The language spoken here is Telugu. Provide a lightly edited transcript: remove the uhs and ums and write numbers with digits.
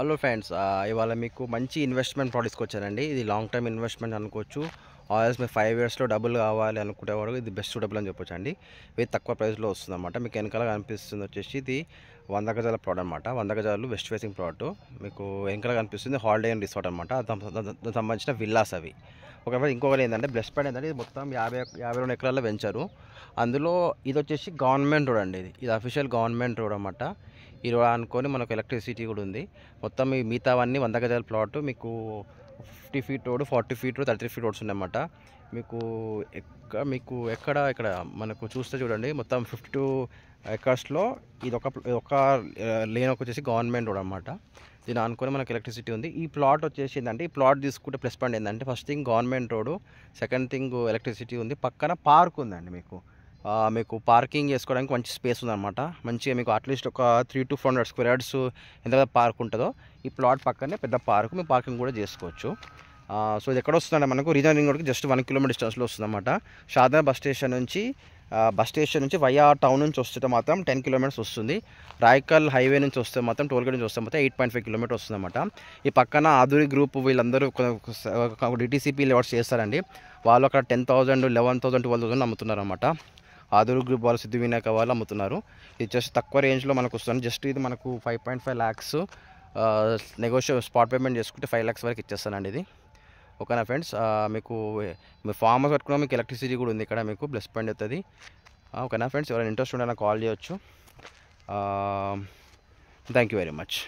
హలో ఫ్రెండ్స్, ఇవాళ మీకు మంచి ఇన్వెస్ట్మెంట్ ప్రోడక్ట్స్కి వచ్చానండి. ఇది లాంగ్ టర్మ్ ఇన్వెస్ట్మెంట్ అనుకోవచ్చు. ఆల్స్ మీరు 5 ఇయర్స్లో డబుల్ కావాలి అనుకునేవాడు ఇది బెస్ట్ సూటబుల్ అని చెప్పొచ్చు అండి. ఇది తక్కువ ప్రైస్లో వస్తుందన్నమాట. మీకు వెనకాల కనిపిస్తుంది వచ్చేసి ఇది 100 గజాల ప్లాట్ అనమాట. 100 గజాలు వెస్ట్ ఫేసింగ్ ప్లాట్. మీకు వెనకాల కనిపిస్తుంది హాలిడే అండ్ రిసార్ట్ అనమాట. దానికి సంబంధించిన విల్లాస్ అవి. ఒకవేళ ఇంకొకటి ఏంటంటే బ్లెస్ పాయింట్ ఏంటంటే ఇది మొత్తం 52 ఎకరాల్లో పెంచారు. అందులో ఇది వచ్చేసి గవర్నమెంట్ రోడ్ అండి. ఇది అఫీషియల్ గవర్నమెంట్ రోడ్ అనమాట. ఈ రోడ్ అనుకొని మనకు ఎలక్ట్రిసిటీ కూడా ఉంది. మొత్తం ఈ మిగతావన్నీ 100 గజాల ప్లాట్. మీకు 50 feet road, 40 feet road, 33 feet roads ఉన్నాయన్నమాట. మీకు ఇక్కడ మనకు చూస్తే చూడండి, మొత్తం 52 ఎకర్స్లో ఇది ఒక లేన్ వచ్చేసి గవర్నమెంట్ రోడ్ అనమాట. దీని అనుకొని మనకు ఎలక్ట్రిసిటీ ఉంది. ఈ ప్లాట్ వచ్చేసి ఏంటంటే, ఈ ప్లాట్ తీసుకుంటే ప్లస్ పాయింట్ ఏంటంటే, first thing government road, second thing electricity ఉంది. పక్కన పార్క్ ఉందండి. మీకు పార్కింగ్ చేసుకోవడానికి మంచి స్పేస్ ఉందన్నమాట. మంచిగా మీకు అట్లీస్ట్ ఒక 300 to 400 స్క్వేర్ యార్డ్స్ ఎంత పార్క్ ఉంటుందో ఈ ప్లాట్ పక్కనే పెద్ద పార్క్, మీరు పార్కింగ్ కూడా చేసుకోవచ్చు. సో ఇది ఎక్కడ వస్తుందంటే, మనకు రీజనల్ రింగ్ రోడ్కి జస్ట్ 1 కిలోమీటర్ డిస్టెన్స్లో వస్తుందన్నమాట. షాద్నగర్ బస్ స్టేషన్ నుంచి వయా టౌన్ నుంచి వస్తే మాత్రం 10 కిలోమీటర్స్ వస్తుంది. రాయకల్ హైవే నుంచి వస్తే మాత్రం, టోల్గేట్ నుంచి వస్తే మాత్రం 8.5 కిలోమీటర్స్ వస్తుందన్నమాట. ఈ పక్కన ఆధురి గ్రూప్ వీళ్ళందరూ డిటీసీపీ లెవర్స్ చేస్తారండి. వాళ్ళు అక్కడ 10,000, 11,000, 12,000 అమ్ముతున్నారు అన్నమాట. ఆధురి గ్రూప్ వాళ్ళు, సిద్ధి వినాయక వాళ్ళు అమ్ముతున్నారు. ఇది జస్ట్ తక్కువ రేంజ్లో మనకు వస్తుంది. జస్ట్ ఇది మనకు 5.5 lakhs నెగోషియబుల్ స్పాట్ పేమెంట్ చేసుకుంటే 5 lakhs వరకు ఇచ్చేస్తానండి ఇది. ఓకేనా ఫ్రెండ్స్, మీరు ఫామ్ హౌస్ కట్టుకున్నా మీకు ఎలక్ట్రిసిటీ కూడా ఉంది ఇక్కడ, మీకు ప్లస్ పాయింట్ అవుతుంది. ఓకేనా ఫ్రెండ్స్, ఎవరైనా ఇంట్రెస్ట్ ఉంటే నాకు కాల్ చేయొచ్చు. Thank you very much.